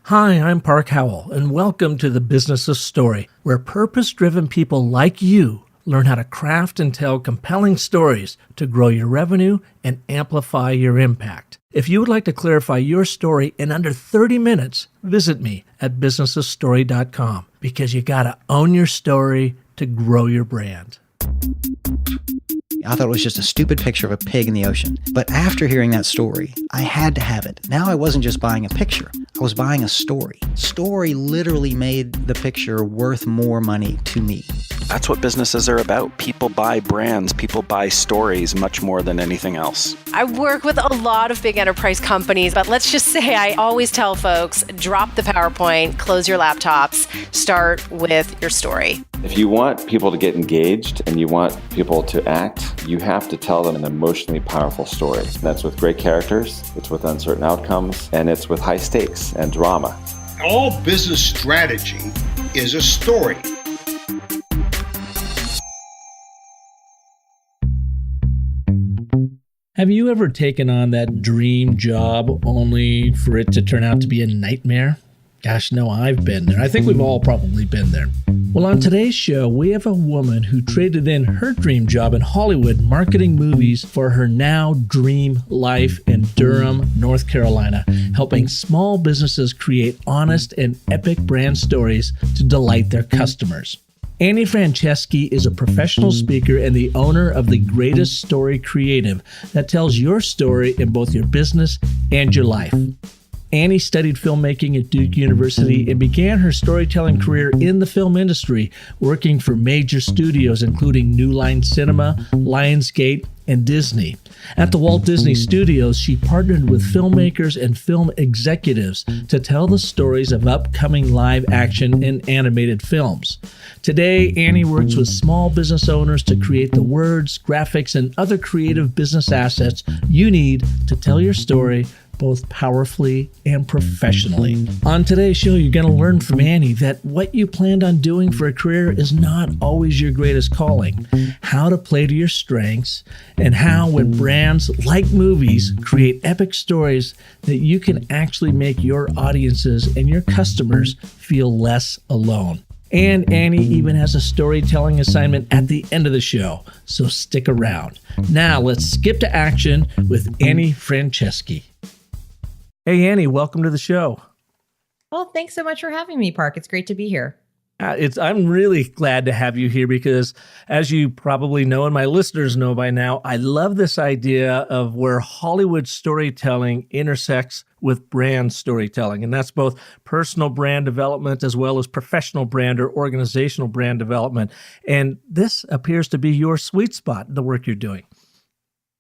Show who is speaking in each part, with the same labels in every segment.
Speaker 1: Hi, I'm Park Howell, and welcome to the Business of Story, where purpose-driven people like you learn how to craft and tell compelling stories to grow your revenue and amplify your impact. If you would like to clarify your story in under 30 minutes, visit me at businessofstory.com, because you gotta own your story to grow your brand.
Speaker 2: I thought it was just a stupid picture of a pig in the ocean. But after hearing that story, I had to have it. Now I wasn't just buying a picture, I was buying a story. Story literally made the picture worth more money to me.
Speaker 3: That's what businesses are about. People buy brands, people buy stories much more than anything else.
Speaker 4: I work with a lot of big enterprise companies, but let's just say I always tell folks, drop the PowerPoint, close your laptops, start with your story.
Speaker 5: If you want people to get engaged and you want people to act, you have to tell them an emotionally powerful story. That's with great characters, it's with uncertain outcomes, and it's with high stakes and drama.
Speaker 6: All business strategy is a story.
Speaker 1: Have you ever taken on that dream job only for it to turn out to be a nightmare? Gosh, no, I've been there. I think we've all probably been there. Well, on today's show, we have a woman who traded in her dream job in Hollywood marketing movies for her now dream life in Durham, North Carolina, helping small businesses create honest and epic brand stories to delight their customers. Annie Franceschi is a professional speaker and the owner of the Greatest Story Creative that tells your story in both your business and your life. Annie studied filmmaking at Duke University and began her storytelling career in the film industry, working for major studios including New Line Cinema, Lionsgate, and Disney. At the Walt Disney Studios, she partnered with filmmakers and film executives to tell the stories of upcoming live action and animated films. Today, Annie works with small business owners to create the words, graphics, and other creative business assets you need to tell your story both powerfully and professionally. On today's show, you're going to learn from Annie that what you planned on doing for a career is not always your greatest calling, how to play to your strengths, and how when brands like movies create epic stories that you can actually make your audiences and your customers feel less alone. And Annie even has a storytelling assignment at the end of the show, so stick around. Now let's skip to action with Annie Franceschi. Hey, Annie, welcome to the show.
Speaker 7: Well, thanks so much for having me, Park. It's great to be here.
Speaker 1: I'm really glad to have you here because, as you probably know and my listeners know by now, I love this idea of where Hollywood storytelling intersects with brand storytelling. And that's both personal brand development as well as professional brand or organizational brand development. And this appears to be your sweet spot, the work you're doing.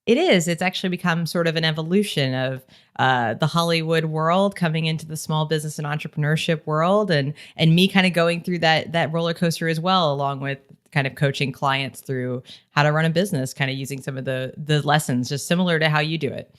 Speaker 7: It is. It's actually become sort of an evolution of the Hollywood world coming into the small business and entrepreneurship world, and me kind of going through that roller coaster as well, along with kind of coaching clients through how to run a business, kind of using some of the lessons, just similar to how you do it.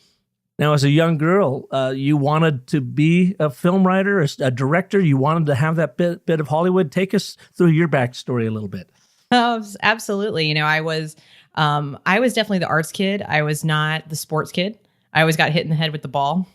Speaker 1: Now, as a young girl, you wanted to be a film writer, a director. You wanted to have that bit of Hollywood. Take us through your backstory a little bit.
Speaker 7: Oh, absolutely. You know, I was definitely the arts kid. I was not the sports kid. I always got hit in the head with the ball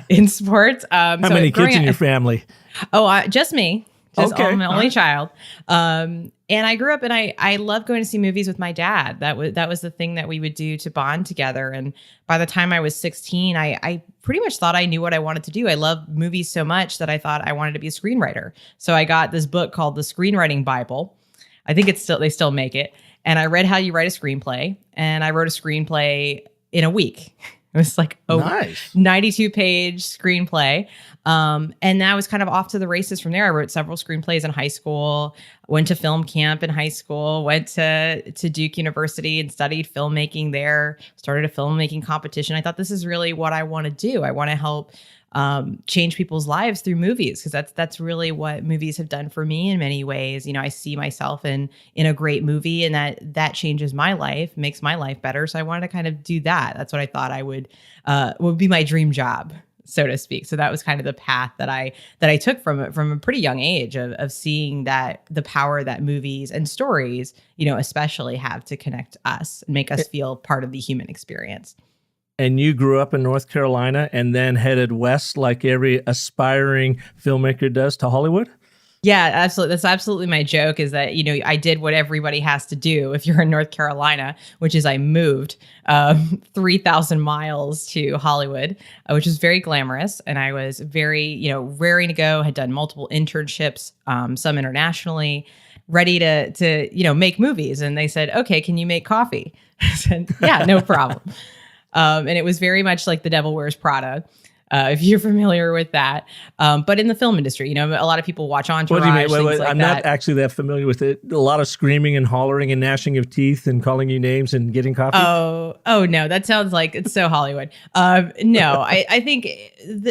Speaker 7: in sports.
Speaker 1: How many kids in your family?
Speaker 7: Oh, just me.
Speaker 1: Okay.
Speaker 7: I'm the only child. And I grew up and I loved going to see movies with my dad. That was the thing that we would do to bond together. And by the time I was 16, I pretty much thought I knew what I wanted to do. I loved movies so much that I thought I wanted to be a screenwriter. So I got this book called The Screenwriting Bible. I think they still make it. And I read how you write a screenplay, and I wrote a screenplay in a week. It was like a 92-page screenplay. And that was kind of off to the races from there. I wrote several screenplays in high school, went to film camp in high school, went to Duke University and studied filmmaking there, started a filmmaking competition. I thought this is really what I want to do. I want to help change people's lives through movies, because that's really what movies have done for me in many ways. You know, I see myself in a great movie, and that changes my life, makes my life better. So I wanted to kind of do that. That's what I thought I would be my dream job, so to speak. So that was kind of the path that I took from a pretty young age of seeing that the power that movies and stories, you know, especially have to connect us and make us feel part of the human experience.
Speaker 1: and you grew up in North Carolina and then headed west like every aspiring filmmaker does to Hollywood?
Speaker 7: Yeah, absolutely. That's absolutely my joke, is that, I did what everybody has to do if you're in North Carolina, which is I moved 3,000 miles to Hollywood, which is very glamorous. And I was very, raring to go, had done multiple internships, some internationally, ready to make movies. And they said, okay, can you make coffee? I said, yeah, no problem. And it was very much like The Devil Wears Prada. If you're familiar with that. But in the film industry, a lot of people watch Entourage.
Speaker 1: What do you mean? Wait,
Speaker 7: like
Speaker 1: I'm not actually that familiar with it. A lot of screaming and hollering and gnashing of teeth and calling you names and getting coffee?
Speaker 7: Oh no, that sounds like it's so Hollywood. No, I think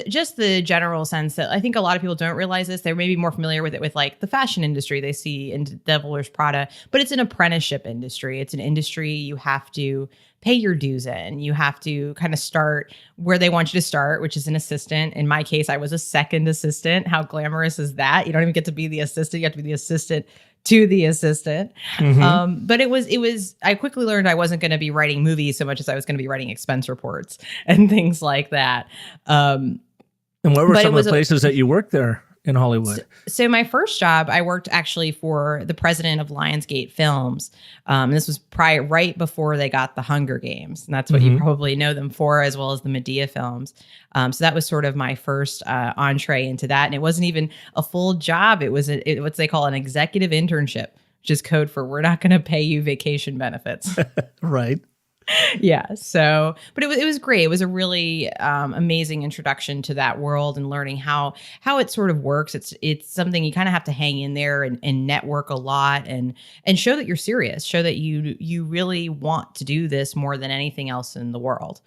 Speaker 7: just the general sense that I think a lot of people don't realize this. They're maybe more familiar with it with like the fashion industry they see in Devil Wears Prada, but it's an apprenticeship industry. It's an industry you have to pay your dues in. You have to kind of start where they want you to start, which is an assistant. In my case, I was a second assistant. How glamorous is that? You don't even get to be the assistant. You have to be the assistant to the assistant. But it was, I quickly learned I wasn't going to be writing movies so much as I was going to be writing expense reports and things like that.
Speaker 1: And what were some of the places that you worked there in Hollywood?
Speaker 7: So my first job, I worked actually for the president of Lionsgate Films. And this was right before they got the Hunger Games. And that's what you probably know them for, as well as the Medea films. So that was sort of my first entree into that. And it wasn't even a full job. It was what they call an executive internship, which is code for we're not going to pay you vacation benefits.
Speaker 1: Right.
Speaker 7: Yeah. So, but it was great. It was a really amazing introduction to that world and learning how it sort of works. It's something you kind of have to hang in there and network a lot and show that you're serious, show that you really want to do this more than anything else in the world.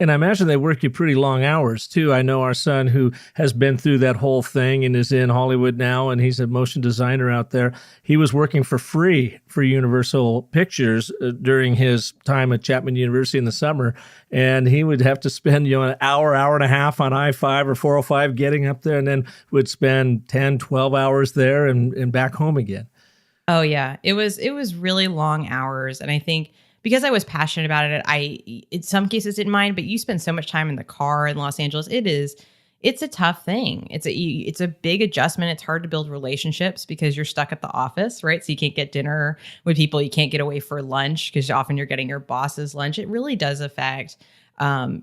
Speaker 1: And I imagine they work you pretty long hours, too. I know our son, who has been through that whole thing and is in Hollywood now, and he's a motion designer out there. He was working for free for Universal Pictures during his time at Chapman University in the summer, and he would have to spend an hour and a half on I-5 or 405 getting up there, and then would spend 10, 12 hours there and back home again.
Speaker 7: Oh, yeah. It was really long hours, and I think because I was passionate about it, I in some cases didn't mind, but you spend so much time in the car in Los Angeles. It's a tough thing. It's a big adjustment. It's hard to build relationships because you're stuck at the office, right? So you can't get dinner with people. You can't get away for lunch because often you're getting your boss's lunch. It really does affect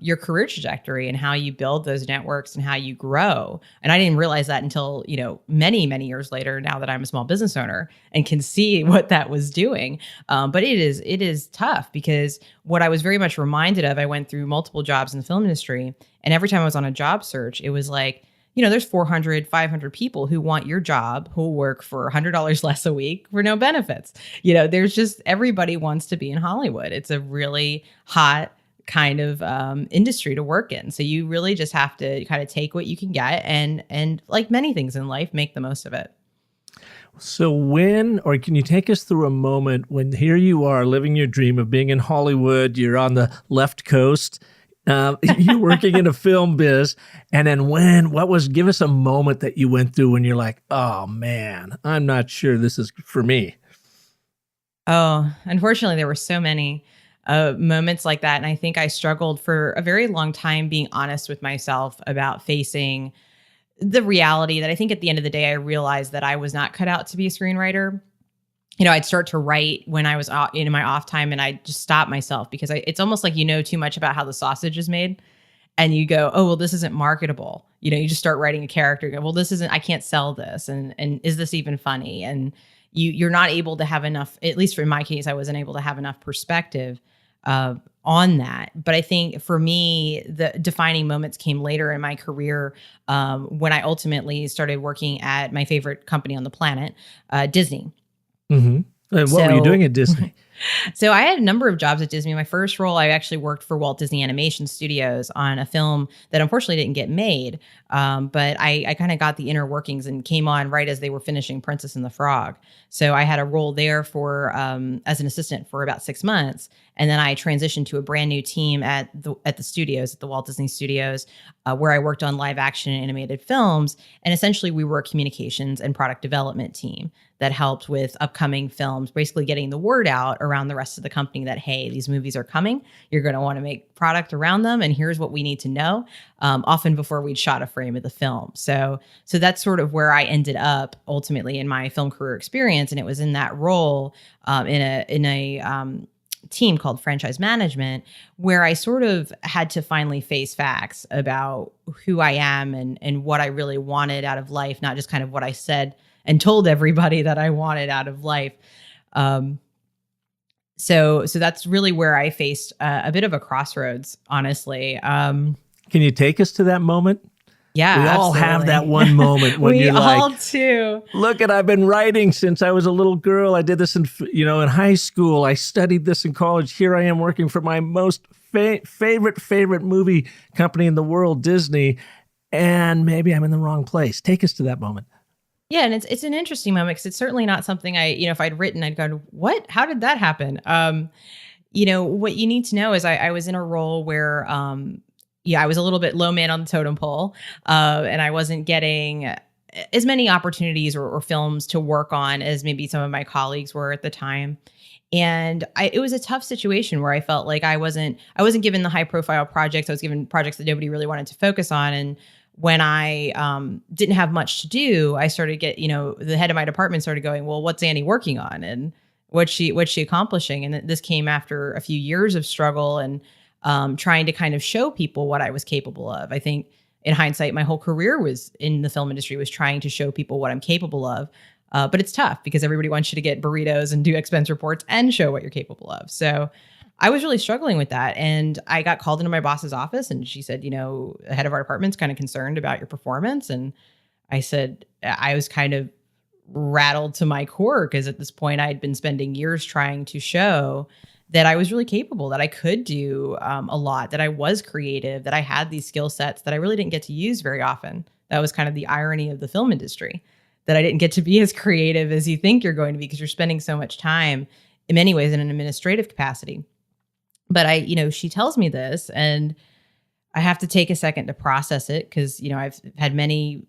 Speaker 7: your career trajectory and how you build those networks and how you grow. And I didn't realize that until, many, many years later, now that I'm a small business owner and can see what that was doing. But it is tough because what I was very much reminded of, I went through multiple jobs in the film industry, and every time I was on a job search, it was like, there's 400, 500 people who want your job, who work for $100 less a week for no benefits. There's just, everybody wants to be in Hollywood. It's a really hot kind of industry to work in. So you really just have to kind of take what you can get and like many things in life, make the most of it.
Speaker 1: So can you take us through a moment when here you are living your dream of being in Hollywood, you're on the left coast, you're working in a film biz, and then give us a moment that you went through when you're like, oh man, I'm not sure this is for me.
Speaker 7: Oh, unfortunately, there were so many moments like that. And I think I struggled for a very long time being honest with myself about facing the reality that I think at the end of the day, I realized that I was not cut out to be a screenwriter. I'd start to write when I was in my off time, and I'd just stop myself because it's almost like too much about how the sausage is made. And you go, oh, well, this isn't marketable. You just start writing a character. You go, well, I can't sell this. And is this even funny? And you're not able to have enough, at least for my case, I wasn't able to have enough perspective on that. But I think for me, the defining moments came later in my career when I ultimately started working at my favorite company on the planet, Disney.
Speaker 1: Mm-hmm. And what were you doing at Disney?
Speaker 7: So I had a number of jobs at Disney. My first role, I actually worked for Walt Disney Animation Studios on a film that unfortunately didn't get made. But I kind of got the inner workings and came on right as they were finishing Princess and the Frog. So I had a role there for as an assistant for about 6 months. And then I transitioned to a brand new team at the studios, at the Walt Disney Studios, where I worked on live action and animated films. And essentially we were a communications and product development team that helped with upcoming films, basically getting the word out around the rest of the company that, hey, these movies are coming. You're going to want to make product around them. And here's what we need to know, often before we'd shot a frame of the film. So that's sort of where I ended up ultimately in my film career experience. And it was in that role in a team called franchise management, where I sort of had to finally face facts about who I am and what I really wanted out of life, not just kind of what I said and told everybody that I wanted out of life. So that's really where I faced a bit of a crossroads, honestly.
Speaker 1: Can you take us to that moment?
Speaker 7: Yeah,
Speaker 1: we all have that one moment when you're like,
Speaker 7: we all do.
Speaker 1: Look, I've been writing since I was a little girl. I did this in high school. I studied this in college. Here I am working for my most favorite movie company in the world, Disney, and maybe I'm in the wrong place. Take us to that moment.
Speaker 7: Yeah, and it's an interesting moment because it's certainly not something if I'd written, I'd go, what? How did that happen? What you need to know is I was in a role where I was a little bit low man on the totem pole, and I wasn't getting as many opportunities or films to work on as maybe some of my colleagues were at the time. And it was a tough situation where I felt like I wasn't given the high profile projects. I was given projects that nobody really wanted to focus on. And when I didn't have much to do, I started the head of my department started going, well, what's Annie working on? And what's she accomplishing? And this came after a few years of struggle and trying to kind of show people what I was capable of. I think in hindsight, my whole career was in the film industry, was trying to show people what I'm capable of. But it's tough because everybody wants you to get burritos and do expense reports and show what you're capable of. So I was really struggling with that. And I got called into my boss's office and she said, the head of our department's kind of concerned about your performance. And I said, I was kind of rattled to my core because at this point I had been spending years trying to show that I was really capable, that I could do a lot, that I was creative, that I had these skill sets that I really didn't get to use very often. That was kind of the irony of the film industry, that I didn't get to be as creative as you think you're going to be because you're spending so much time in many ways in an administrative capacity. But she tells me this and I have to take a second to process it because, I've had many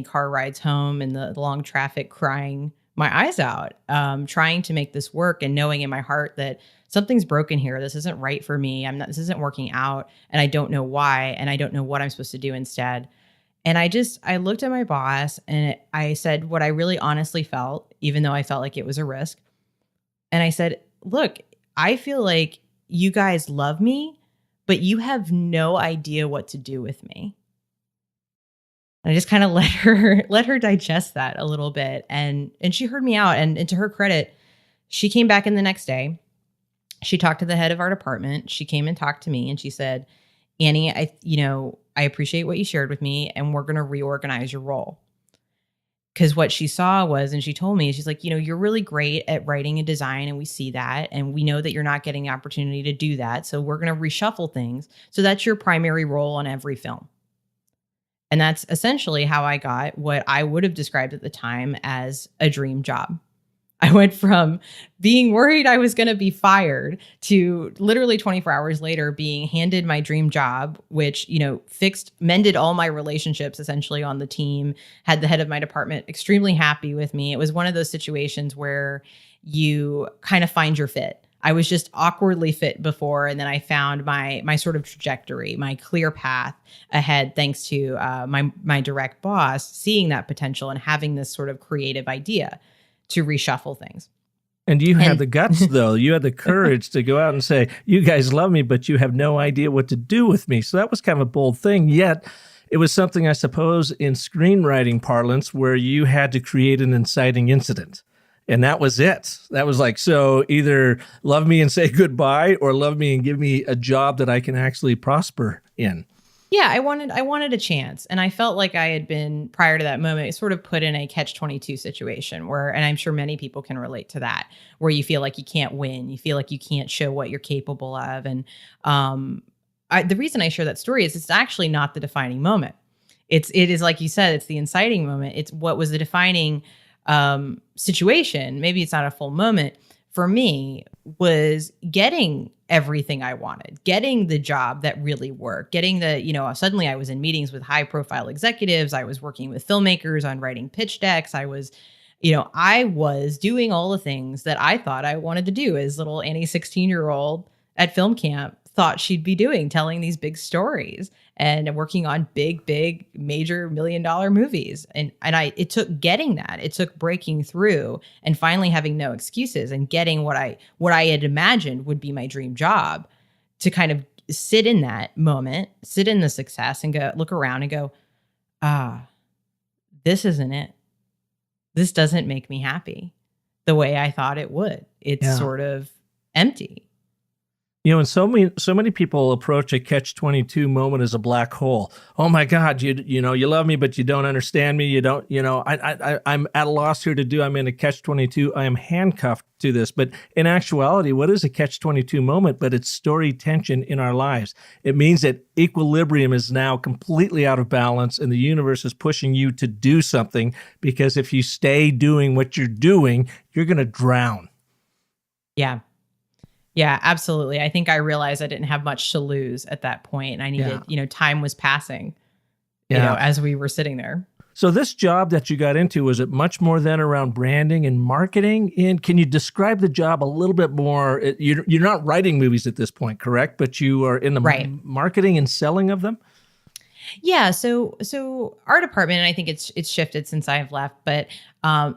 Speaker 7: car rides home in the long traffic crying my eyes out, trying to make this work and knowing in my heart that something's broken here. This isn't right for me. This isn't working out and I don't know why. And I don't know what I'm supposed to do instead. And I looked at my boss and I said what I really honestly felt, even though I felt like it was a risk. And I said, look, I feel like you guys love me, but you have no idea what to do with me. And I just kind of let her digest that a little bit. And she heard me out. And to her credit, she came back in the next day. She talked to the head of our department. She came and talked to me and she said, Annie, I appreciate what you shared with me and we're going to reorganize your role. Because what she saw was, and she told me, she's like, you're really great at writing and design and we see that. And we know that you're not getting the opportunity to do that. So we're going to reshuffle things. So that's your primary role on every film. And that's essentially how I got what I would have described at the time as a dream job. I went from being worried I was going to be fired to literally 24 hours later being handed my dream job, which, mended all my relationships essentially on the team, had the head of my department extremely happy with me. It was one of those situations where you kind of find your fit. I was just awkwardly fit before, and then I found my sort of trajectory, my clear path ahead, thanks to my direct boss seeing that potential and having this sort of creative idea to reshuffle things.
Speaker 1: And you had the guts, though. You had the courage to go out and say, you guys love me, but you have no idea what to do with me. So that was kind of a bold thing. Yet it was something, I suppose, in screenwriting parlance where you had to create an inciting incident. And that was it. That was like, so either love me and say goodbye or love me and give me a job that I can actually prosper in.
Speaker 7: Yeah, I wanted a chance. And I felt like I had been, prior to that moment, sort of put in a catch-22 situation where, and I'm sure many people can relate to that, where you feel like you can't win. You feel like you can't show what you're capable of. And the reason I share that story is it's actually not the defining moment. It is, like you said, it's the inciting moment. It's what was the defining situation. Maybe it's not a full moment. For me, was getting everything I wanted, getting the job that really worked, getting suddenly I was in meetings with high profile executives. I was working with filmmakers on writing pitch decks. I was, I was doing all the things that I thought I wanted to do as little Annie 16-year-old at film camp thought she'd be doing, telling these big stories and working on big major $1 million movies. And it took getting that. It took breaking through and finally having no excuses and getting what I had imagined would be my dream job, to kind of sit in that moment, sit in the success and go look around and go, this isn't it. This doesn't make me happy the way I thought it would. It's sort of empty.
Speaker 1: And so many people approach a catch-22 moment as a black hole. Oh my God, you love me, but you don't understand me. You don't, I'm at a loss here to do. I'm in a catch-22. I am handcuffed to this. But in actuality, what is a catch-22 moment? But it's story tension in our lives. It means that equilibrium is now completely out of balance, and the universe is pushing you to do something, because if you stay doing what you're doing, you're going to drown.
Speaker 7: Yeah. Yeah, absolutely. I think I realized I didn't have much to lose at that point. And I needed, time was passing, as we were sitting there.
Speaker 1: So this job that you got into, was it much more then around branding and marketing? And can you describe the job a little bit more? You're not writing movies at this point, correct? But you are in the marketing and selling of them?
Speaker 7: Yeah. So our department, and I think it's shifted since I've left, but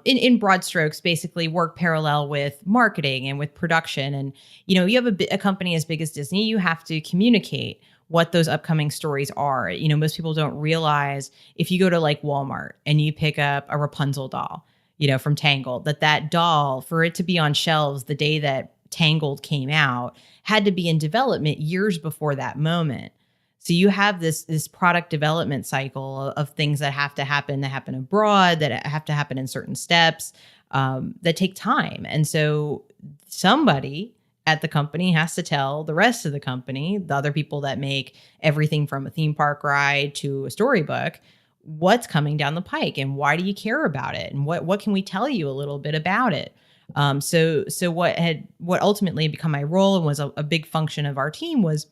Speaker 7: in broad strokes, basically work parallel with marketing and with production. And, you have a company as big as Disney, you have to communicate what those upcoming stories are. Most people don't realize, if you go to like Walmart and you pick up a Rapunzel doll, from Tangled, that doll, for it to be on shelves the day that Tangled came out, had to be in development years before that moment. So you have this product development cycle of things that have to happen abroad, that have to happen in certain steps, that take time. And so somebody at the company has to tell the rest of the company, the other people that make everything from a theme park ride to a storybook, what's coming down the pike and why do you care about it? And what can we tell you a little bit about it? So what ultimately became my role and was a big function of our team was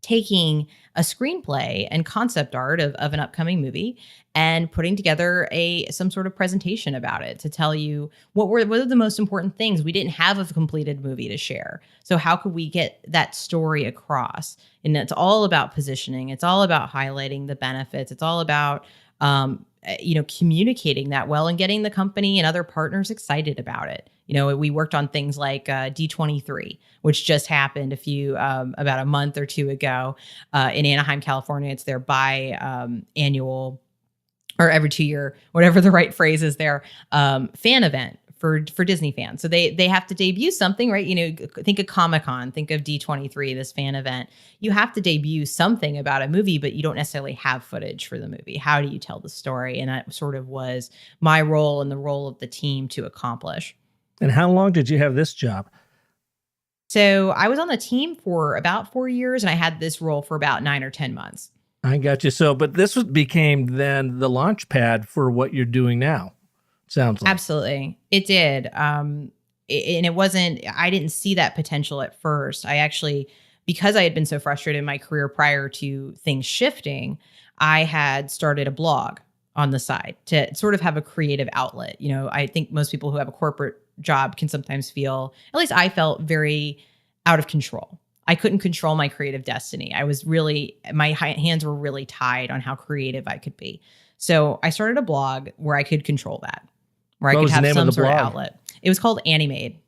Speaker 7: taking a screenplay and concept art of an upcoming movie and putting together some sort of presentation about it to tell you what are the most important things. We didn't have a completed movie to share. So how could we get that story across? And it's all about positioning. It's all about highlighting the benefits. It's all about, communicating that well and getting the company and other partners excited about it. We worked on things like D23, which just happened about a month or two ago in Anaheim, California. It's their biannual or every 2 year, whatever the right phrase is there, fan event for Disney fans. So they have to debut something, right? Think of Comic-Con, think of D23, this fan event. You have to debut something about a movie, but you don't necessarily have footage for the movie. How do you tell the story? And that sort of was my role and the role of the team to accomplish.
Speaker 1: And how long did you have this job?
Speaker 7: So I was on the team for about 4 years, and I had this role for about 9 or 10 months.
Speaker 1: I got you. So, but this became then the launch pad for what you're doing now. Sounds like.
Speaker 7: Absolutely. It did. And it wasn't, I didn't see that potential at first. I actually, because I had been so frustrated in my career prior to things shifting, I had started a blog on the side to sort of have a creative outlet. I think most people who have a corporate job can sometimes feel, at least I felt, very out of control. I couldn't control my creative destiny. My hands were really tied on how creative I could be. So I started a blog where I could control that, where I could have some sort of outlet. It was called Annie.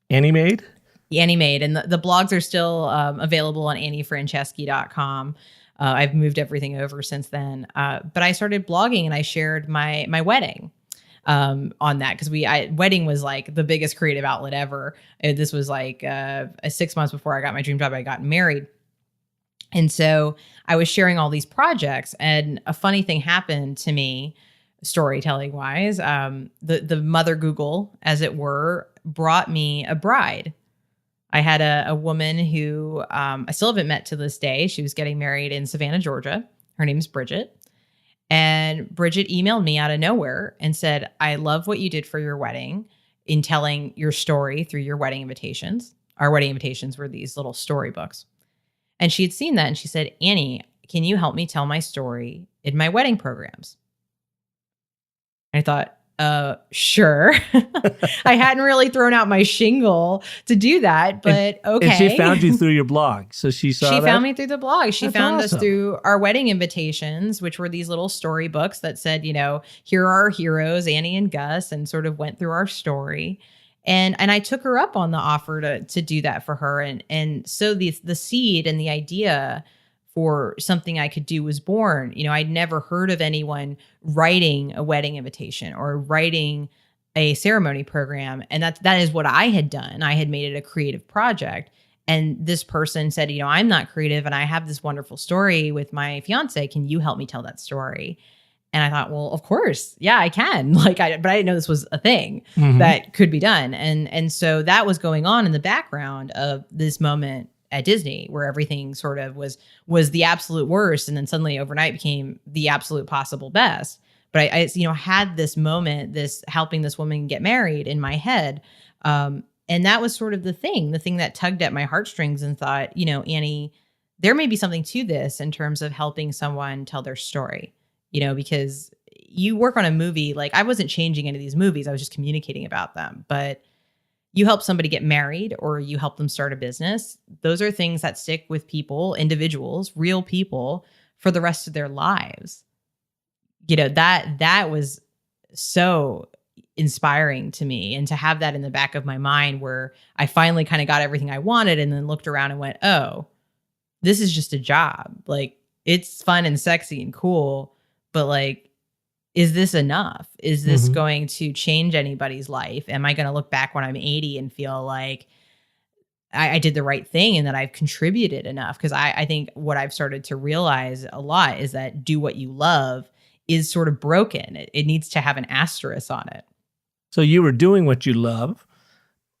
Speaker 1: Annie?
Speaker 7: And the blogs are still available on anniefranceschi.com. I've moved everything over since then. But I started blogging and I shared my wedding on that, because wedding was like the biggest creative outlet ever. This was like 6 months before I got my dream job. I got married. And so I was sharing all these projects, and a funny thing happened to me, storytelling wise. The mother Google, as it were, brought me a bride. I had a woman who I still haven't met to this day. She was getting married in Savannah, Georgia. Her name is Bridget. And Bridget emailed me out of nowhere and said, I love what you did for your wedding in telling your story through your wedding invitations. Our wedding invitations were these little storybooks. And she had seen that and she said, Annie, can you help me tell my story in my wedding programs? And I thought, sure. I hadn't really thrown out my shingle to do that, but okay.
Speaker 1: And she found you through your blog. So she
Speaker 7: found me through the blog. She
Speaker 1: That's
Speaker 7: found
Speaker 1: awesome.
Speaker 7: us through our wedding invitations, which were these little storybooks that said, here are our heroes, Annie and Gus, and sort of went through our story. And I took her up on the offer to do that for her. And so the seed and the idea for something I could do was born. I'd never heard of anyone writing a wedding invitation or writing a ceremony program. And that is what I had done. I had made it a creative project. And this person said, I'm not creative and I have this wonderful story with my fiance. Can you help me tell that story? And I thought, well, of course. Yeah, I can. But I didn't know this was a thing that could be done. And so that was going on in the background of this moment at Disney, where everything sort of was the absolute worst, and then suddenly overnight became the absolute possible best. But I had this moment, this helping this woman get married in my head, and that was sort of the thing that tugged at my heartstrings, and thought, Annie, there may be something to this in terms of helping someone tell their story, because you work on a movie. Like, I wasn't changing any of these movies; I was just communicating about them, but you help somebody get married or you help them start a business. Those are things that stick with people, individuals, real people, for the rest of their lives. That was so inspiring to me. And to have that in the back of my mind, where I finally kind of got everything I wanted and then looked around and went, oh, this is just a job. Like, it's fun and sexy and cool, but like, is this enough? Is this going to change anybody's life? Am I going to look back when I'm 80 and feel like I did the right thing and that I've contributed enough? Because I think what I've started to realize a lot is that do what you love is sort of broken. It needs to have an asterisk on it.
Speaker 1: So you were doing what you love,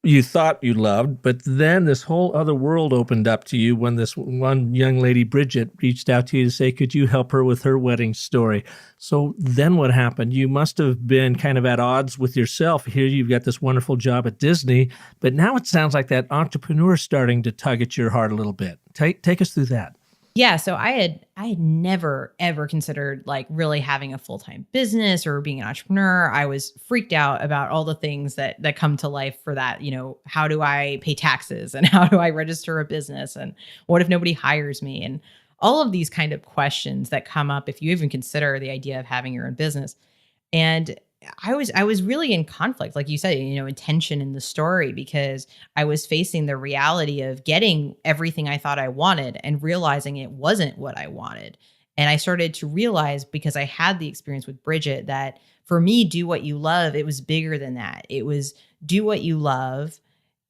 Speaker 1: you thought you loved, but then this whole other world opened up to you when this one young lady, Bridget, reached out to you to say, could you help her with her wedding story? So then what happened? You must have been kind of at odds with yourself. Here you've got this wonderful job at Disney, but now it sounds like that entrepreneur is starting to tug at your heart a little bit. Take us through that.
Speaker 7: Yeah, so I had never, ever considered like really having a full-time business or being an entrepreneur. I was freaked out about all the things that come to life for that. How do I pay taxes and how do I register a business? And what if nobody hires me? And all of these kind of questions that come up if you even consider the idea of having your own business. And I was really in conflict, like you said, in tension in the story, because I was facing the reality of getting everything I thought I wanted and realizing it wasn't what I wanted. And I started to realize, because I had the experience with Bridget, that for me, do what you love, it was bigger than that. It was do what you love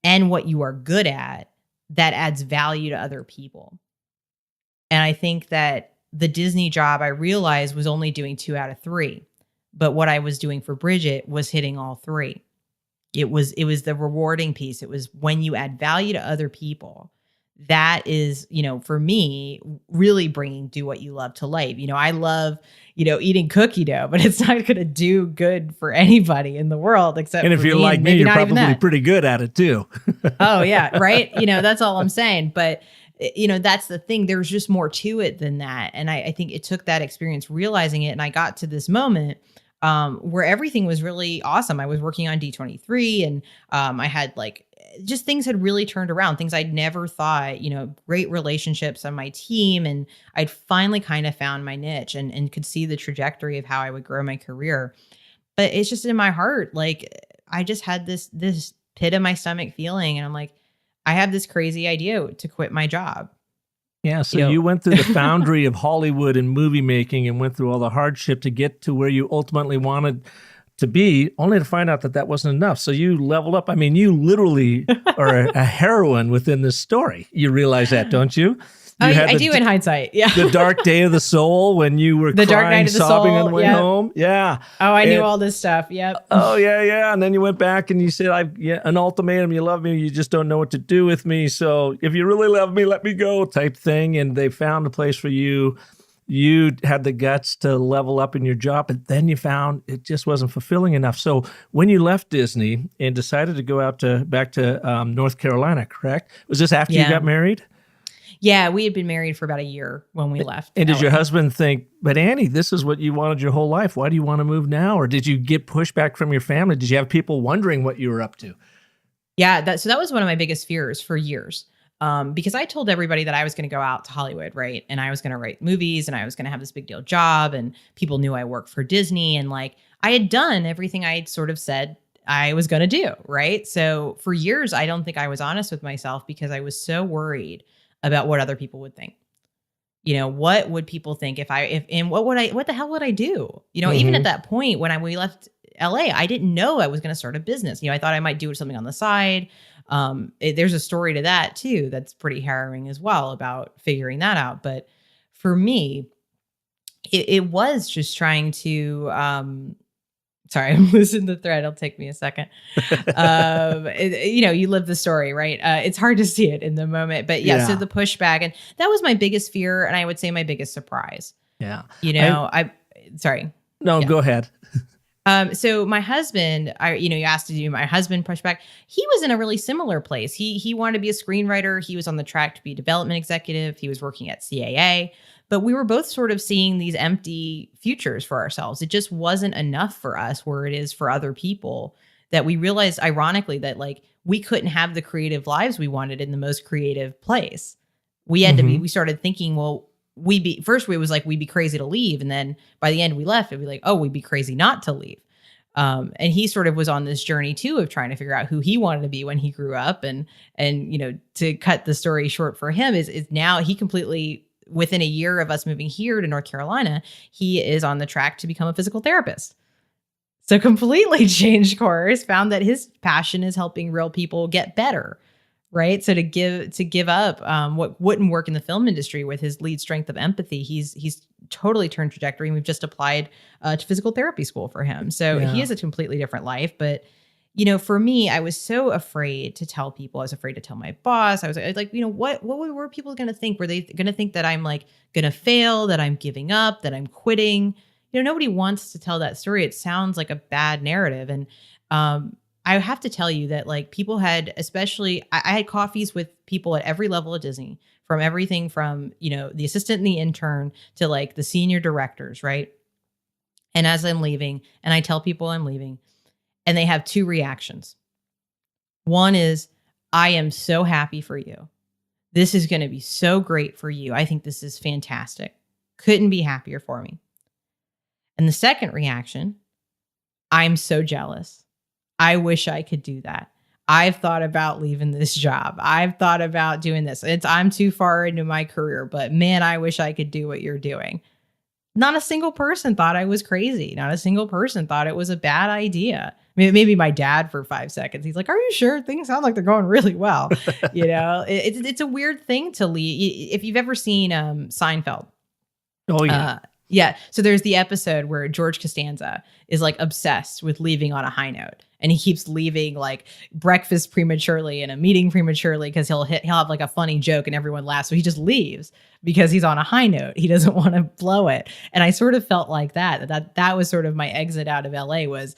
Speaker 7: and what you are good at that adds value to other people. And I think that the Disney job, I realized, was only doing 2 out of 3. But what I was doing for Bridget was hitting all 3. It was the rewarding piece. It was when you add value to other people. That is, for me, really bringing do what you love to life. I love, eating cookie dough, but it's not going to do good for anybody in the world except
Speaker 1: and if
Speaker 7: for
Speaker 1: you're
Speaker 7: me,
Speaker 1: like me, you're probably pretty good at it too.
Speaker 7: Oh yeah, right. That's all I'm saying. But that's the thing. There's just more to it than that. And I think it took that experience realizing it, and I got to this moment where everything was really awesome. I was working on D23 and I had just things had really turned around, things I'd never thought, great relationships on my team. And I'd finally kind of found my niche and could see the trajectory of how I would grow my career. But it's just in my heart, I just had this pit of my stomach feeling. And I'm like, I have this crazy idea to quit my job.
Speaker 1: Yeah, so you went through the foundry of Hollywood and movie making and went through all the hardship to get to where you ultimately wanted to be, only to find out that wasn't enough. So you leveled up. I mean, you literally are a heroine within this story. You realize that, don't you?
Speaker 7: I do in hindsight. Yeah.
Speaker 1: The dark day of the soul when you were
Speaker 7: the
Speaker 1: crying,
Speaker 7: dark night of the
Speaker 1: sobbing
Speaker 7: soul,
Speaker 1: on the way home. Yeah.
Speaker 7: Oh, I knew all this stuff. Yep.
Speaker 1: Oh, yeah. And then you went back and you said, an ultimatum. You love me. You just don't know what to do with me. So if you really love me, let me go type thing. And they found a place for you. You had the guts to level up in your job, but then you found it just wasn't fulfilling enough. So when you left Disney and decided to go back to North Carolina, correct? Was this after you got married?
Speaker 7: Yeah, we had been married for about a year when we left.
Speaker 1: And did your
Speaker 7: LA.
Speaker 1: husband think, but Annie, this is what you wanted your whole life. Why do you want to move now? Or did you get pushback from your family? Did you have people wondering what you were up to?
Speaker 7: Yeah, so that was one of my biggest fears for years. Because I told everybody that I was going to go out to Hollywood, right? And I was going to write movies and I was going to have this big deal job, and people knew I worked for Disney, and like I had done everything I had sort of said I was going to do, right? So for years, I don't think I was honest with myself because I was so worried about what other people would think. You know, what would people think what the hell would I do? You know, even at that point when we left LA, I didn't know I was going to start a business. You know, I thought I might do something on the side. There's a story to that too that's pretty harrowing as well about figuring that out. But for me, it was just trying to sorry, I'm losing the thread. It'll take me a second. You live the story, right? It's hard to see it in the moment, but yeah. So the pushback, and that was my biggest fear, and I would say my biggest surprise.
Speaker 1: Yeah.
Speaker 7: Sorry.
Speaker 1: No,
Speaker 7: Yeah.
Speaker 1: Go ahead.
Speaker 7: So my husband, you asked to do my husband pushback. He was in a really similar place. He wanted to be a screenwriter. He was on the track to be a development executive. He was working at CAA, but we were both sort of seeing these empty futures for ourselves. It just wasn't enough for us where it is for other people, that we realized, ironically, that like we couldn't have the creative lives we wanted in the most creative place. We had to be, we started thinking, well, first it was like, we'd be crazy to leave. And then by the end we left, it'd be like, oh, we'd be crazy not to leave. And he sort of was on this journey too, of trying to figure out who he wanted to be when he grew up. And, to cut the story short for him is now he completely, within a year of us moving here to North Carolina, he is on the track to become a physical therapist. So completely changed course, found that his passion is helping real people get better. Right. So to give up what wouldn't work in the film industry with his lead strength of empathy, he's totally turned trajectory. And we've just applied to physical therapy school for him. So he has a completely different life. But, for me, I was so afraid to tell people. I was afraid to tell my boss. I was like, what were people going to think? Were they going to think that I'm like going to fail, that I'm giving up, that I'm quitting? Nobody wants to tell that story. It sounds like a bad narrative. And I have to tell you that like people had, especially I had coffees with people at every level of Disney, from everything from, the assistant and the intern to like the senior directors. Right. And as I'm leaving, and I tell people I'm leaving, and they have two reactions. One is, I am so happy for you. This is going to be so great for you. I think this is fantastic. Couldn't be happier for me. And the second reaction, I'm so jealous. I wish I could do that. I've thought about leaving this job. I've thought about doing this. I'm too far into my career, but man, I wish I could do what you're doing. Not a single person thought I was crazy. Not a single person thought it was a bad idea. I mean, maybe my dad for 5 seconds. He's like, "Are you sure? Things sound like they're going really well." It's a weird thing to leave. If you've ever seen Seinfeld.
Speaker 1: Oh, yeah.
Speaker 7: Yeah. So there's the episode where George Costanza is like obsessed with leaving on a high note. And he keeps leaving like breakfast prematurely and a meeting prematurely because he'll have like a funny joke and everyone laughs. So he just leaves because he's on a high note. He doesn't want to blow it. And I sort of felt like that was sort of my exit out of LA was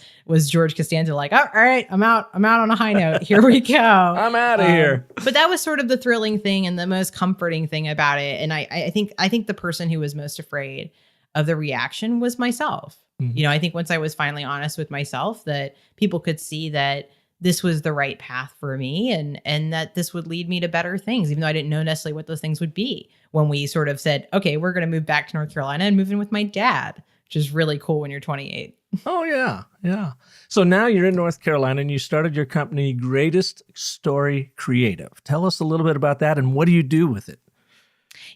Speaker 7: George Costanza like, "Oh, all right, I'm out on a high note. Here we go.
Speaker 1: I'm out of here." But
Speaker 7: that was sort of the thrilling thing and the most comforting thing about it. And I think the person who was most afraid of the reaction was myself. Mm-hmm. I think once I was finally honest with myself that people could see that this was the right path for me and that this would lead me to better things, even though I didn't know necessarily what those things would be when we sort of said, okay, we're going to move back to North Carolina and move in with my dad, which is really cool when you're 28.
Speaker 1: Oh, yeah. Yeah. So now you're in North Carolina and you started your company, Greatest Story Creative. Tell us a little bit about that and what do you do with it?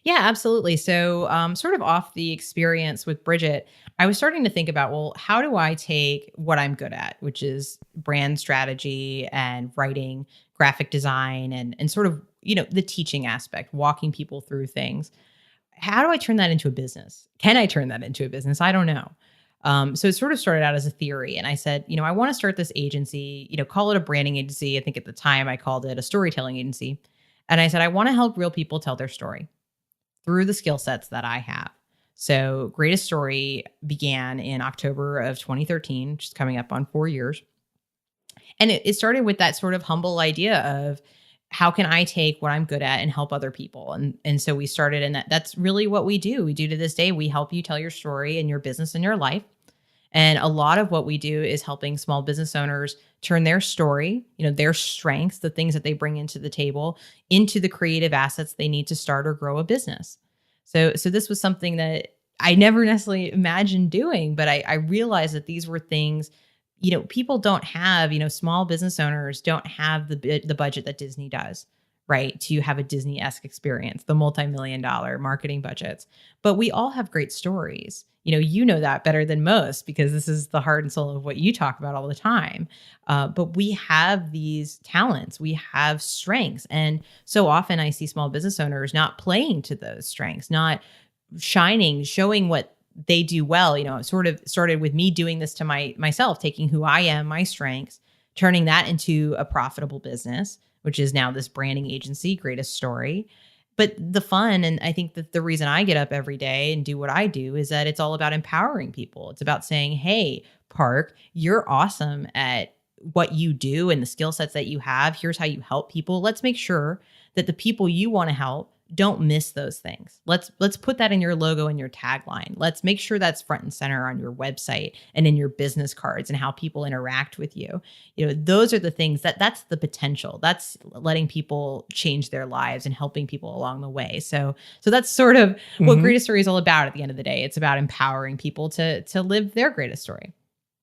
Speaker 7: Yeah, absolutely. So sort of off the experience with Bridget, I was starting to think about, well, how do I take what I'm good at, which is brand strategy and writing, graphic design, and sort of, the teaching aspect, walking people through things. How do I turn that into a business? Can I turn that into a business? I don't know. So it sort of started out as a theory. And I said, I want to start this agency, call it a branding agency. I think at the time I called it a storytelling agency. And I said, I want to help real people tell their story through the skill sets that I have. So Greatest Story began in October of 2013, which is coming up on 4 years. And it started with that sort of humble idea of, how can I take what I'm good at and help other people? And so we started, and that's really what we do. We do to this day. We help you tell your story in your business and your life. And a lot of what we do is helping small business owners turn their story, their strengths, the things that they bring into the table, into the creative assets they need to start or grow a business. So this was something that I never necessarily imagined doing, but I realized that these were things, people don't have, small business owners don't have the budget that Disney does, right? To have a Disney-esque experience, the multi-million-dollar marketing budgets. But we all have great stories. You know that better than most because this is the heart and soul of what you talk about all the time. But we have these talents, we have strengths. And so often I see small business owners not playing to those strengths, not shining, showing what they do well. It sort of started with me doing this to myself, taking who I am, my strengths, turning that into a profitable business, which is now this branding agency, Greatest Story. But the fun, and I think that the reason I get up every day and do what I do is that it's all about empowering people. It's about saying, hey, Park, you're awesome at what you do and the skill sets that you have. Here's how you help people. Let's make sure that the people you want to help don't miss those things. Let's put that in your logo and your tagline. Let's make sure that's front and center on your website and in your business cards and how people interact with you. Those are the things that's the potential. That's letting people change their lives and helping people along the way. So that's sort of what Greatest Story is all about at the end of the day. It's about empowering people to live their greatest story.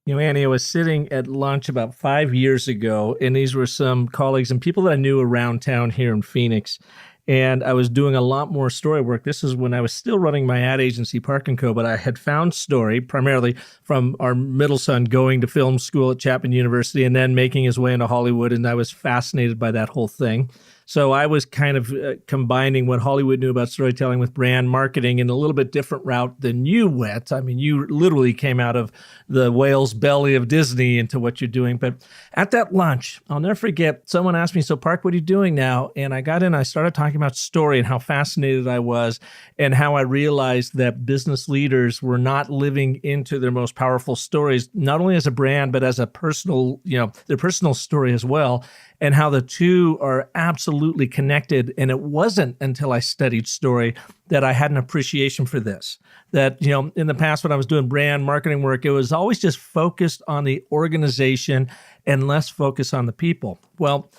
Speaker 1: Annie, I was sitting at lunch about 5 years ago, and these were some colleagues and people that I knew around town here in Phoenix. And I was doing a lot more story work. This is when I was still running my ad agency, Park & Co., but I had found story primarily from our middle son going to film school at Chapman University and then making his way into Hollywood, and I was fascinated by that whole thing. So I was kind of combining what Hollywood knew about storytelling with brand marketing in a little bit different route than you went. I mean, you literally came out of the whale's belly of Disney into what you're doing. But at that lunch, I'll never forget, someone asked me, so Park, what are you doing now? And I got in, I started talking about story and how fascinated I was and how I realized that business leaders were not living into their most powerful stories, not only as a brand, but as a personal, their personal story as well. And how the two are absolutely connected. And it wasn't until I studied story that I had an appreciation for this. That, in the past when I was doing brand marketing work, it was always just focused on the organization and less focused on the people. Well,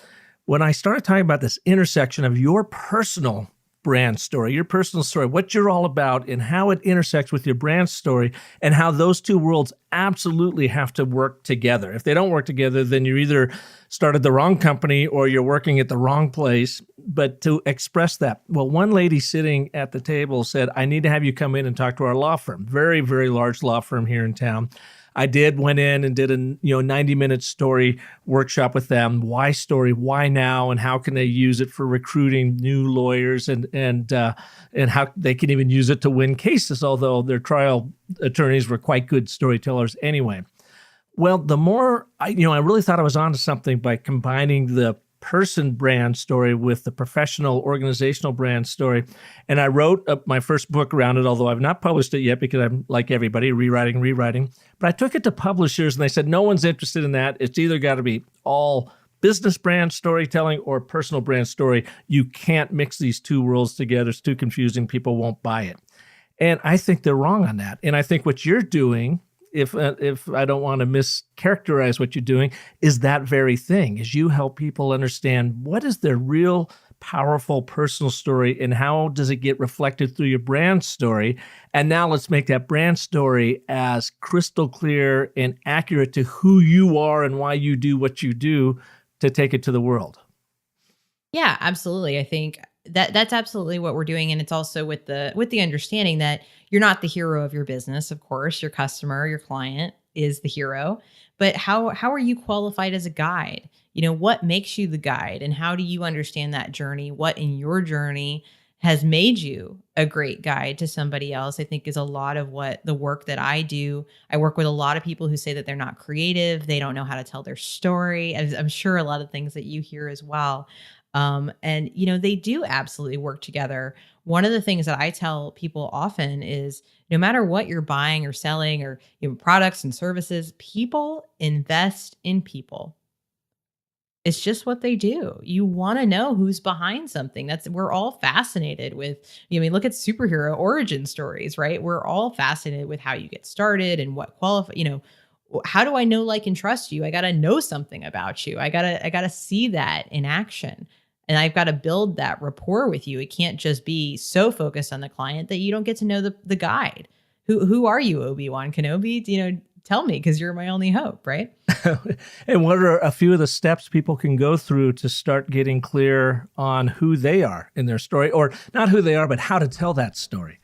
Speaker 1: when I started talking about this intersection of your personal brand story, your personal story, what you're all about and how it intersects with your brand story and how those two worlds absolutely have to work together. If they don't work together, then you either started the wrong company or you're working at the wrong place. But to express that, well, one lady sitting at the table said, I need to have you come in and talk to our law firm, very, very large law firm here in town. I went in and did a 90-minute story workshop with them. Why story? Why now? And how can they use it for recruiting new lawyers and how they can even use it to win cases? Although their trial attorneys were quite good storytellers anyway. Well, the more I really thought I was onto something by combining the person brand story with the professional organizational brand story. And I wrote up my first book around it, although I've not published it yet because I'm like everybody, rewriting. But I took it to publishers and they said, no one's interested in that. It's either got to be all business brand storytelling or personal brand story. You can't mix these two worlds together. It's too confusing. People won't buy it. And I think they're wrong on that. And I think what you're doing, if I don't want to mischaracterize what you're doing, is that very thing, is you help people understand what is their real powerful personal story and how does it get reflected through your brand story. And now let's make that brand story as crystal clear and accurate to who you are and why you do what you do to take it to the world.
Speaker 7: Yeah, absolutely. I think that's absolutely what we're doing. And it's also with the understanding that you're not the hero of your business. Of course, your customer, your client is the hero, but how are you qualified as a guide? What makes you the guide and how do you understand that journey? What in your journey has made you a great guide to somebody else, I think is a lot of what the work that I do. I work with a lot of people who say that they're not creative. They don't know how to tell their story. I'm sure a lot of things that you hear as well. And they do absolutely work together. One of the things that I tell people often is no matter what you're buying or selling or products and services, people invest in people. It's just what they do. You want to know who's behind something. We're all fascinated with, look at superhero origin stories, right? We're all fascinated with how you get started and what how do I know, like, and trust you? I got to know something about you. I got to see that in action. And I've got to build that rapport with you. It can't just be so focused on the client that you don't get to know the guide. Who are you, Obi-Wan Kenobi? Tell me, because you're my only hope, right?
Speaker 1: And what are a few of the steps people can go through to start getting clear on who they are in their story, or not who they are, but how to tell that story?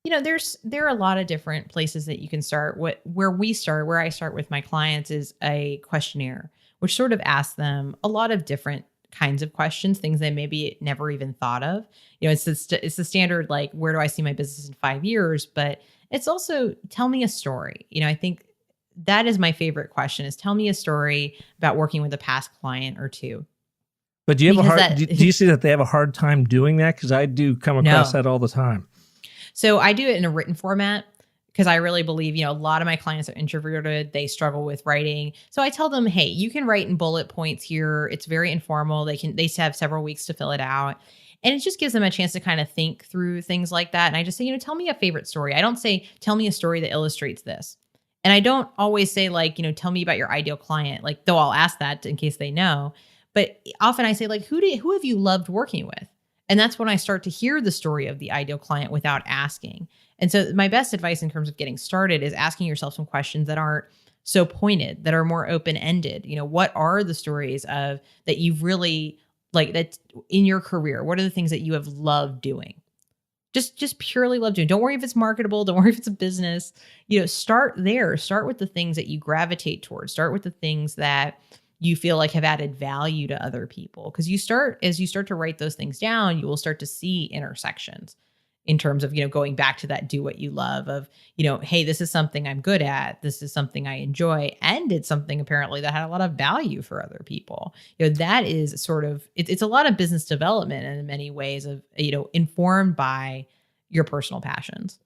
Speaker 7: There are a lot of different places that you can start. Where I start with my clients is a questionnaire, which sort of asks them a lot of different kinds of questions, things they maybe never even thought of. It's the standard, like, where do I see my business in 5 years? But it's also, tell me a story. I think that is my favorite question, is tell me a story about working with a past client or two.
Speaker 1: But do you see that they have a hard time doing that? Because I do come across that all the time.
Speaker 7: So I do it in a written format, because I really believe, a lot of my clients are introverted. They struggle with writing. So I tell them, hey, you can write in bullet points here. It's very informal. They have several weeks to fill it out. And it just gives them a chance to kind of think through things like that. And I just say, tell me a favorite story. I don't say, tell me a story that illustrates this. And I don't always say, like, tell me about your ideal client, like, though I'll ask that in case they know. But often I say, like, who have you loved working with? And that's when I start to hear the story of the ideal client without asking. And so my best advice in terms of getting started is asking yourself some questions that aren't so pointed, that are more open-ended. What are the stories of that you've really, like, that in your career? What are the things that you have loved doing? Just purely love doing. Don't worry if it's marketable. Don't worry if it's a business. Start there. Start with the things that you gravitate towards. Start with the things that you feel like have added value to other people. Because as you start to write those things down, you will start to see intersections in terms of, going back to that do what you love of, hey, this is something I'm good at. This is something I enjoy. And it's something apparently that had a lot of value for other people. That is sort of, it's a lot of business development in many ways of, informed by your personal passions.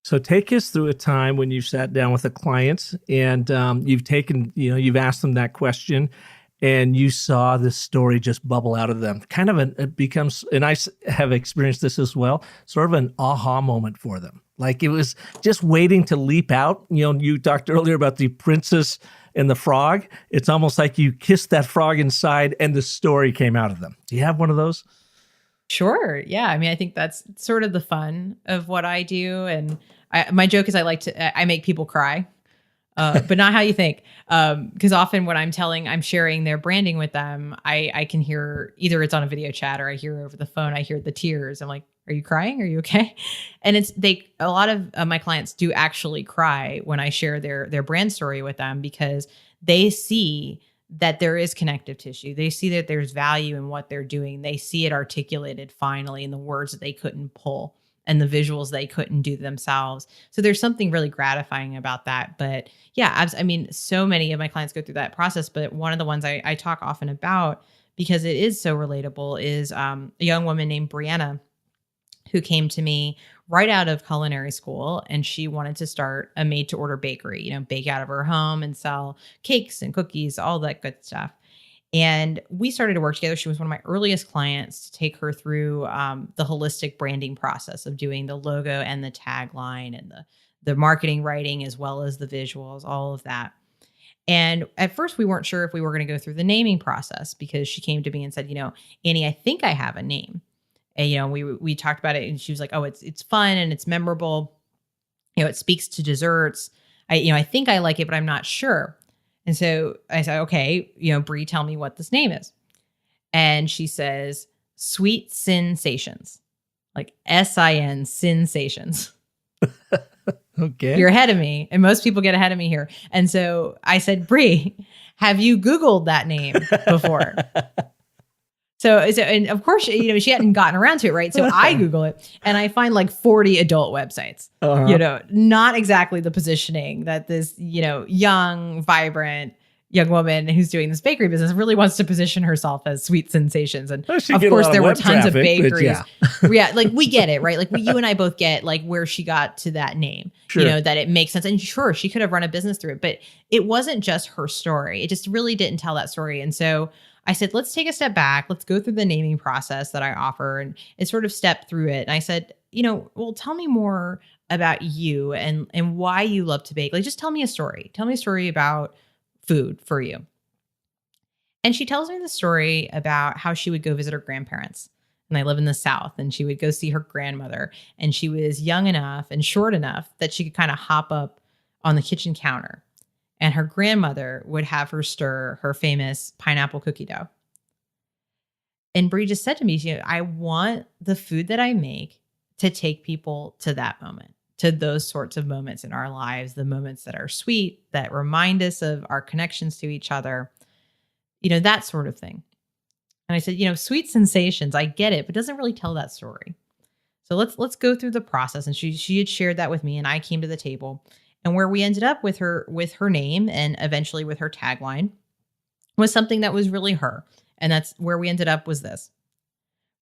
Speaker 1: So take us through a time when you sat down with a client and you've asked them that question and you saw this story just bubble out of them. Kind of it becomes, and I have experienced this as well, sort of an aha moment for them. Like it was just waiting to leap out. You talked earlier about the princess and the frog. It's almost like you kissed that frog inside and the story came out of them. Do you have one of those?
Speaker 7: Sure. Yeah. I mean, I think that's sort of the fun of what I do. And my joke is I make people cry. But not how you think. Because often when I'm sharing their branding with them, I can hear, either it's on a video chat or I hear over the phone, I hear the tears. I'm like, are you crying? Are you okay? And a lot of my clients do actually cry when I share their brand story with them, because they see that there is connective tissue. They see that there's value in what they're doing. They see it articulated finally in the words that they couldn't pull and the visuals they couldn't do themselves. So there's something really gratifying about that. But yeah, I mean, so many of my clients go through that process. But one of the ones I talk often about, because it is so relatable, is a young woman named Brianna, who came to me right out of culinary school. And she wanted to start a made-to-order bakery, bake out of her home and sell cakes and cookies, all that good stuff. And we started to work together. She was one of my earliest clients to take her through the holistic branding process of doing the logo and the tagline and the marketing writing, as well as the visuals, all of that. And at first we weren't sure if we were going to go through the naming process, because she came to me and said, Annie, I think I have a name. And, we talked about it and she was like, oh, it's fun and it's memorable. It speaks to desserts. I think I like it, but I'm not sure. And so I said, okay, Bree, tell me what this name is. And she says, Sweet Sensations, like SIN sensations.
Speaker 1: Okay.
Speaker 7: You're ahead of me. And most people get ahead of me here. And so I said, Bree, have you Googled that name before? So, and of course, she hadn't gotten around to it, right? So I Google it and I find like 40 adult websites, not exactly the positioning that this, young, vibrant, young woman who's doing this bakery business really wants to position herself as Sweet Sensations. And
Speaker 1: Well, she
Speaker 7: of
Speaker 1: get a
Speaker 7: course,
Speaker 1: lot of
Speaker 7: there were
Speaker 1: web
Speaker 7: tons of
Speaker 1: traffic, but
Speaker 7: bakeries.
Speaker 1: yeah.
Speaker 7: Yeah, like we get it, right? Like you and I both get like where she got to that name,
Speaker 1: Sure.
Speaker 7: you know, that it makes sense. And sure, she could have run a business through it, but it wasn't just her story. It just really didn't tell that story. And so I said, let's take a step back. Let's go through the naming process that I offer and sort of step through it. And I said, you know, well, tell me more about you and why you love to bake. Like, just tell me a story. Tell me a story about food for you. And she tells me the story about how she would go visit her grandparents. And I live in the South, and she would go see her grandmother. And she was young enough and short enough that she could kind of hop up on the kitchen counter. And her grandmother would have her stir her famous pineapple cookie dough. And Brie just said to me, you know, I want the food that I make to take people to that moment, to those sorts of moments in our lives, the moments that are sweet, that remind us of our connections to each other, you know, that sort of thing. And I said, you know, Sweet Sensations, I get it, but it doesn't really tell that story. So let's go through the process. And she had shared that with me, and I came to the table. And where we ended up with her name and eventually with her tagline was something that was really her. And that's where we ended up was this: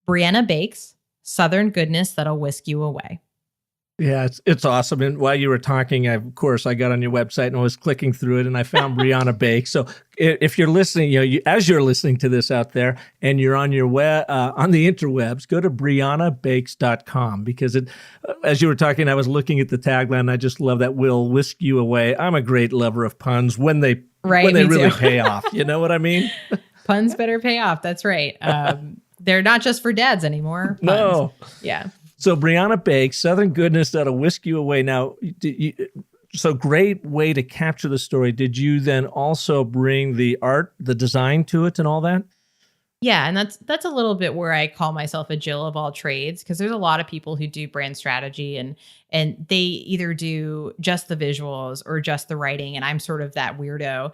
Speaker 7: Brianna bakes Southern goodness that'll whisk you away.
Speaker 1: Yeah, it's awesome. And while you were talking, of course, I got on your website and I was clicking through it, and I found Brianna Bake. So if you're listening, you know, as you're listening to this out there, and you're on your on the interwebs, go to briannabakes.com, because as you were talking, I was looking at the tagline. I just love that will whisk you away. I'm a great lover of puns when they really pay off. You know what I mean?
Speaker 7: Puns better pay off. That's right. They're not just for dads anymore. Puns.
Speaker 1: No.
Speaker 7: Yeah.
Speaker 1: So Brianna Bakes, Southern goodness that'll whisk you away. Now, so great way to capture the story. Did you then also bring the art, the design to it and all that?
Speaker 7: Yeah, and that's a little bit where I call myself a Jill of all trades, because there's a lot of people who do brand strategy and they either do just the visuals or just the writing, and I'm sort of that weirdo.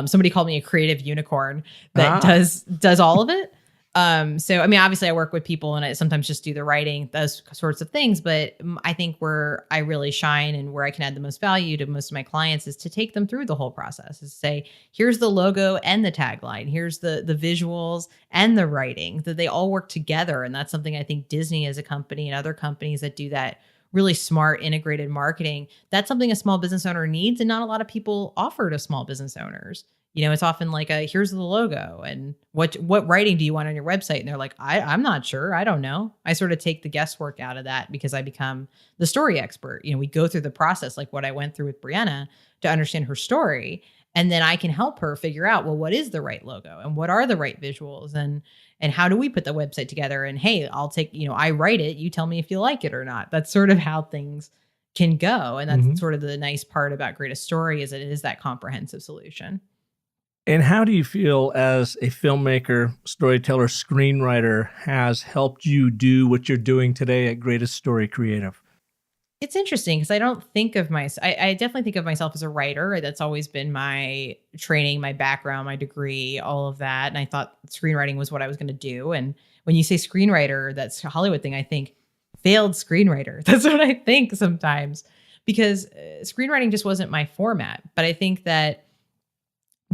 Speaker 7: Somebody called me a creative unicorn that does all of it. So, I mean, obviously I work with people and I sometimes just do the writing, those sorts of things. But I think where I really shine and where I can add the most value to most of my clients is to take them through the whole process, is say, here's the logo and the tagline, here's the visuals and the writing, that they all work together. And that's something I think Disney as a company and other companies that do that really smart integrated marketing, that's something a small business owner needs. And not a lot of people offer to small business owners. You know, it's often like here's the logo and what writing do you want on your website? And they're like, I'm not sure. I don't know. I sort of take the guesswork out of that because I become the story expert. You know, we go through the process like what I went through with Brianna to understand her story. And then I can help her figure out, well, what is the right logo and what are the right visuals and how do we put the website together? And hey, I'll take, you know, I write it. You tell me if you like it or not. That's sort of how things can go. And that's sort of the nice part about Greatest Story is that it is that comprehensive solution.
Speaker 1: And how do you feel as a filmmaker, storyteller, screenwriter has helped you do what you're doing today at Greatest Story Creative?
Speaker 7: It's interesting because I don't think of myself, I definitely think of myself as a writer. That's always been my training, my background, my degree, all of that. And I thought screenwriting was what I was going to do. And when you say screenwriter, that's a Hollywood thing, I think failed screenwriter. That's what I think sometimes, because screenwriting just wasn't my format. But I think that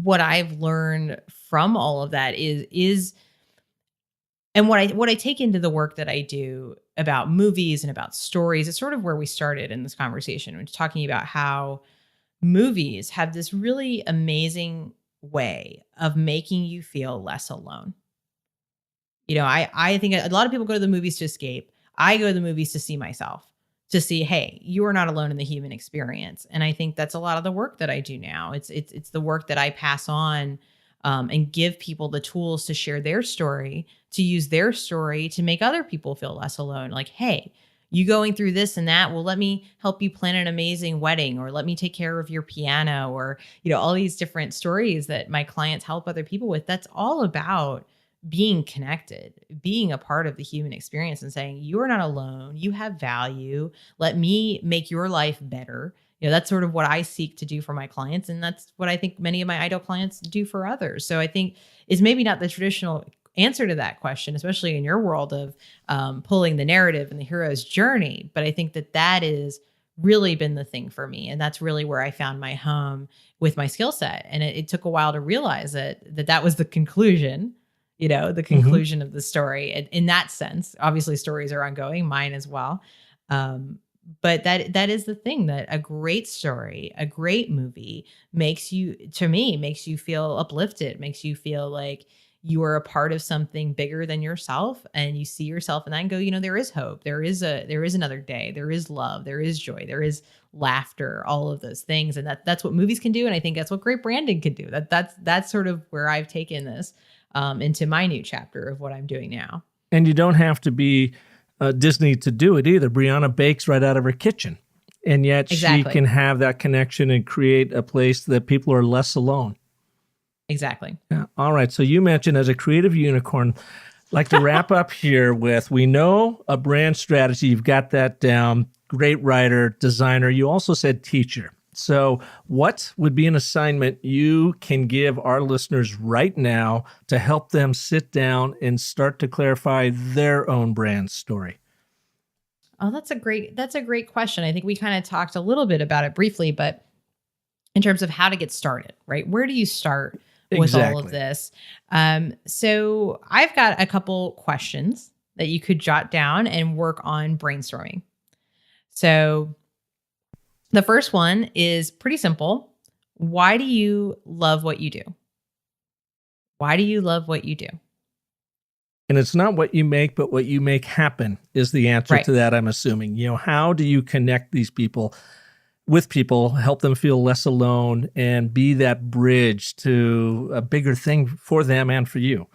Speaker 7: what I've learned from all of that is and what I take into the work that I do about movies and about stories, it's sort of where we started in this conversation. We're talking about how movies have this really amazing way of making you feel less alone. You know, I think a lot of people go to the movies to escape. I go to the movies to see myself, to see, hey, you are not alone in the human experience. And I think that's a lot of the work that I do now. It's the work that I pass on and give people the tools to share their story, to use their story to make other people feel less alone. Like, hey, you going through this and that, well, let me help you plan an amazing wedding, or let me take care of your piano, or, you know, all these different stories that my clients help other people with. That's all about being connected, being a part of the human experience and saying, you are not alone. You have value. Let me make your life better. You know, that's sort of what I seek to do for my clients. And that's what I think many of my ideal clients do for others. So I think it's maybe not the traditional answer to that question, especially in your world of pulling the narrative and the hero's journey. But I think that is really been the thing for me. And that's really where I found my home with my skill set. And it took a while to realize that was the conclusion, the conclusion of the story. And in that sense, obviously stories are ongoing, mine as well. But that is the thing, that a great story, a great movie makes you feel uplifted, makes you feel like you are a part of something bigger than yourself, and you see yourself in that and go, there is hope. There is another day. There is love. There is joy. There is laughter, all of those things. And that's what movies can do. And I think that's what great branding can do. That's sort of where I've taken this into my new chapter of what I'm doing now.
Speaker 1: And you don't have to be Disney to do it either. Brianna bakes right out of her kitchen, and yet she can have that connection and create a place that people are less alone.
Speaker 7: Exactly.
Speaker 1: Yeah. All right. So you mentioned, as a creative unicorn, like to wrap up here with, we know a brand strategy. You've got that down. Great writer, designer. You also said teacher. So what would be an assignment you can give our listeners right now to help them sit down and start to clarify their own brand story?
Speaker 7: Oh, that's a great question. I think we kind of talked a little bit about it briefly, but in terms of how to get started, right? Where do you start with all of this? So I've got a couple questions that you could jot down and work on brainstorming. So the first one is pretty simple. Why do you love what you do? Why do you love what you do?
Speaker 1: And it's not what you make, but what you make happen is the answer to that, I'm assuming. How do you connect these people with people, help them feel less alone, and be that bridge to a bigger thing for them and for you?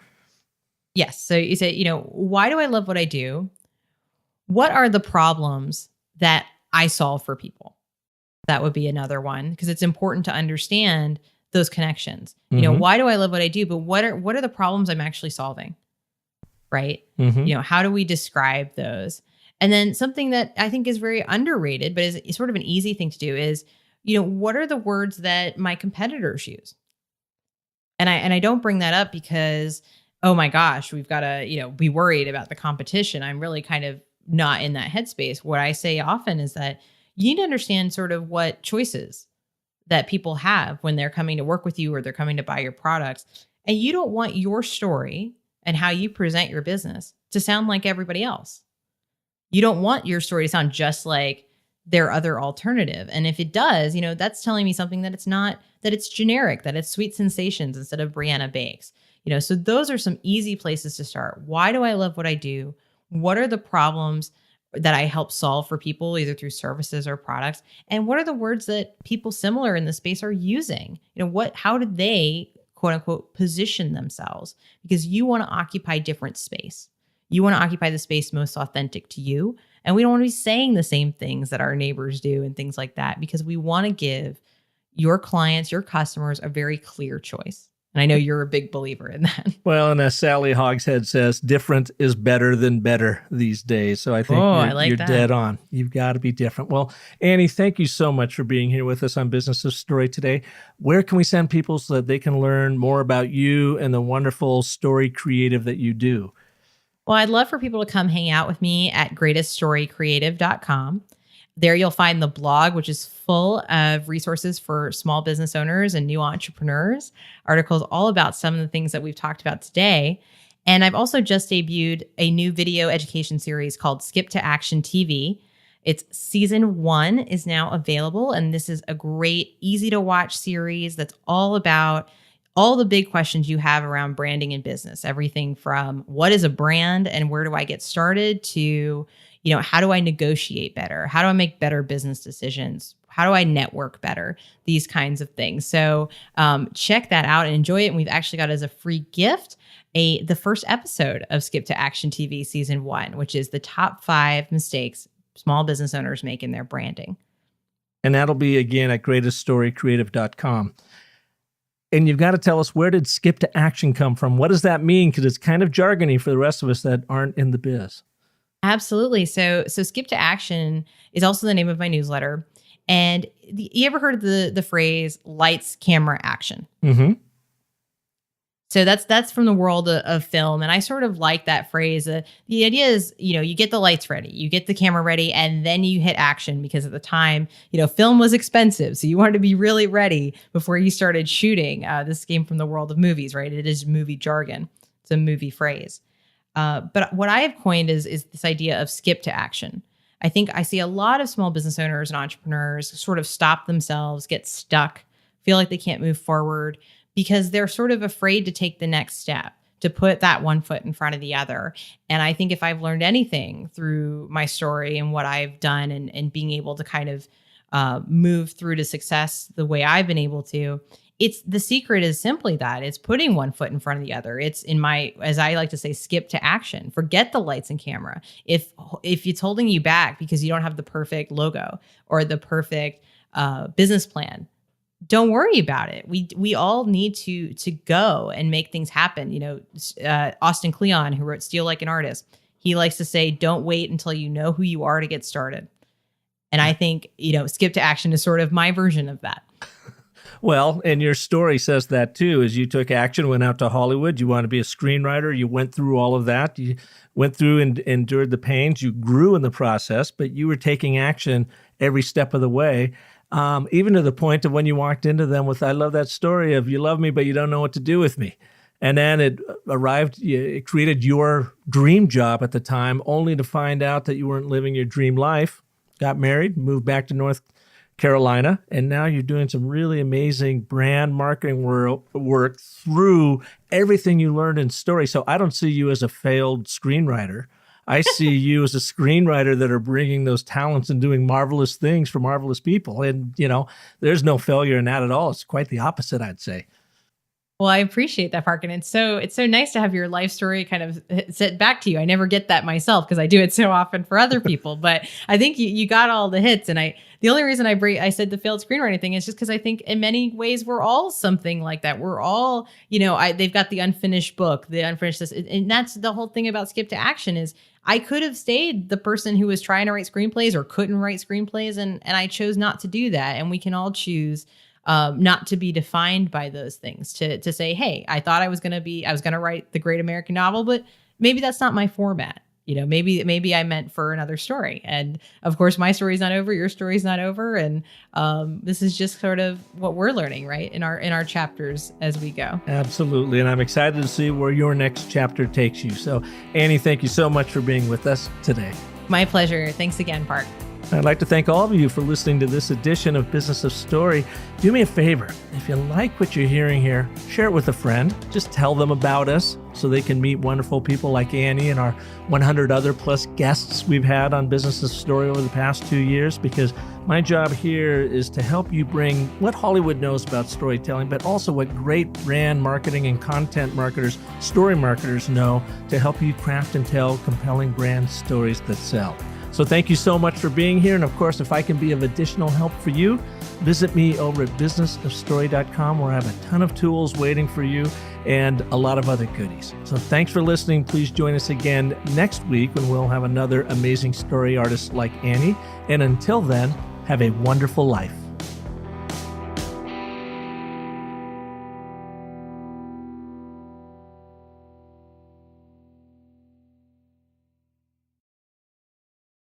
Speaker 7: Yes. So you say, why do I love what I do? What are the problems that I solve for people? That would be another one, because it's important to understand those connections. Why do I love what I do? But what are the problems I'm actually solving? Right? How do we describe those? And then something that I think is very underrated, but is sort of an easy thing to do is, what are the words that my competitors use? And I don't bring that up because, oh my gosh, we've got to, be worried about the competition. I'm really kind of not in that headspace. What I say often is that you need to understand sort of what choices that people have when they're coming to work with you or they're coming to buy your products. And you don't want your story and how you present your business to sound like everybody else. You don't want your story to sound just like their other alternative. And if it does, that's telling me something that it's not, that it's generic, that it's Sweet Sensations instead of Brianna Bakes. So those are some easy places to start. Why do I love what I do? What are the problems that I help solve for people, either through services or products? And what are the words that people similar in the space are using? How did they, quote unquote, position themselves? Because you want to occupy different space. You want to occupy the space most authentic to you. And we don't want to be saying the same things that our neighbors do and things like that, because we want to give your clients, your customers, a very clear choice. And I know you're a big believer in that. Well,
Speaker 1: and as Sally Hogshead says, different is better than better these days. So I think you're dead on. You've got to be different. Well, Annie, thank you so much for being here with us on Business of Story today. Where can we send people so that they can learn more about you and the wonderful story creative that you do?
Speaker 7: Well, I'd love for people to come hang out with me at greateststorycreative.com. There you'll find the blog, which is full of resources for small business owners and new entrepreneurs, articles all about some of the things that we've talked about today. And I've also just debuted a new video education series called Skip to Action TV. It's season 1 is now available. And this is a great, easy to watch series that's all about all the big questions you have around branding and business. Everything from what is a brand and where do I get started to, how do I negotiate better? How do I make better business decisions? How do I network better? These kinds of things. So check that out and enjoy it. And we've actually got as a free gift the first episode of Skip to Action TV season 1, which is the top 5 mistakes small business owners make in their branding.
Speaker 1: And that'll be again at greateststorycreative.com. And you've got to tell us, where did skip to action come from? What does that mean? Because it's kind of jargony for the rest of us that aren't in the biz.
Speaker 7: Absolutely. So skip to action is also the name of my newsletter. And you ever heard the phrase lights, camera, action?
Speaker 1: Mm-hmm.
Speaker 7: So that's from the world of film. And I sort of like that phrase. The idea is, you get the lights ready, you get the camera ready, and then you hit action, because at the time, film was expensive. So you wanted to be really ready before you started shooting. This came from the world of movies, right? It is movie jargon. It's a movie phrase. But what I have coined is this idea of skip to action. I think I see a lot of small business owners and entrepreneurs sort of stop themselves, get stuck, feel like they can't move forward, because they're sort of afraid to take the next step, to put that one foot in front of the other. And I think if I've learned anything through my story and what I've done and being able to kind of move through to success the way I've been able to, the secret is simply that it's putting one foot in front of the other. It's as I like to say, skip to action. Forget the lights and camera. If it's holding you back because you don't have the perfect logo or the perfect business plan, don't worry about it. We all need to go and make things happen. Austin Kleon, who wrote Steal Like an Artist, he likes to say, don't wait until you know who you are to get started. And I think, skip to action is sort of my version of that.
Speaker 1: Well, and your story says that too, as you took action, went out to Hollywood. You want to be a screenwriter. You went through all of that. You went through and endured the pains. You grew in the process, but you were taking action every step of the way. Even to the point of when you walked into them with, I love that story of you love me, but you don't know what to do with me. And then it created your dream job at the time, only to find out that you weren't living your dream life, got married, moved back to North Carolina, and now you're doing some really amazing brand marketing work through everything you learned in story. So I don't see you as a failed screenwriter. I see you as a screenwriter that are bringing those talents and doing marvelous things for marvelous people. And, there's no failure in that at all. It's quite the opposite, I'd say.
Speaker 7: Well, I appreciate that, Park. And it's so nice to have your life story kind of sit back to you. I never get that myself because I do it so often for other people. But I think you got all the hits. And the only reason I said the failed screenwriting thing is just because I think in many ways we're all something like that. We're all, they've got the unfinished book, the unfinished this. And that's the whole thing about skip to action is I could have stayed the person who was trying to write screenplays or couldn't write screenplays. And I chose not to do that. And we can all choose not to be defined by those things, to say, hey, I thought I was going to write the great American novel, but maybe that's not my format. Maybe I meant for another story. And of course, my story's not over. Your story's not over. And this is just sort of what we're learning, right? In our chapters as we go.
Speaker 1: Absolutely. And I'm excited to see where your next chapter takes you. So Annie, thank you so much for being with us today.
Speaker 7: My pleasure. Thanks again, Park.
Speaker 1: I'd like to thank all of you for listening to this edition of Business of Story. Do me a favor. If you like what you're hearing here, share it with a friend. Just tell them about us so they can meet wonderful people like Annie and our 100 other plus guests we've had on Business of Story over the past 2 years, because my job here is to help you bring what Hollywood knows about storytelling, but also what great brand marketing and content marketers, story marketers know to help you craft and tell compelling brand stories that sell. So thank you so much for being here. And of course, if I can be of additional help for you, visit me over at businessofstory.com, where I have a ton of tools waiting for you and a lot of other goodies. So thanks for listening. Please join us again next week when we'll have another amazing story artist like Annie. And until then, have a wonderful life.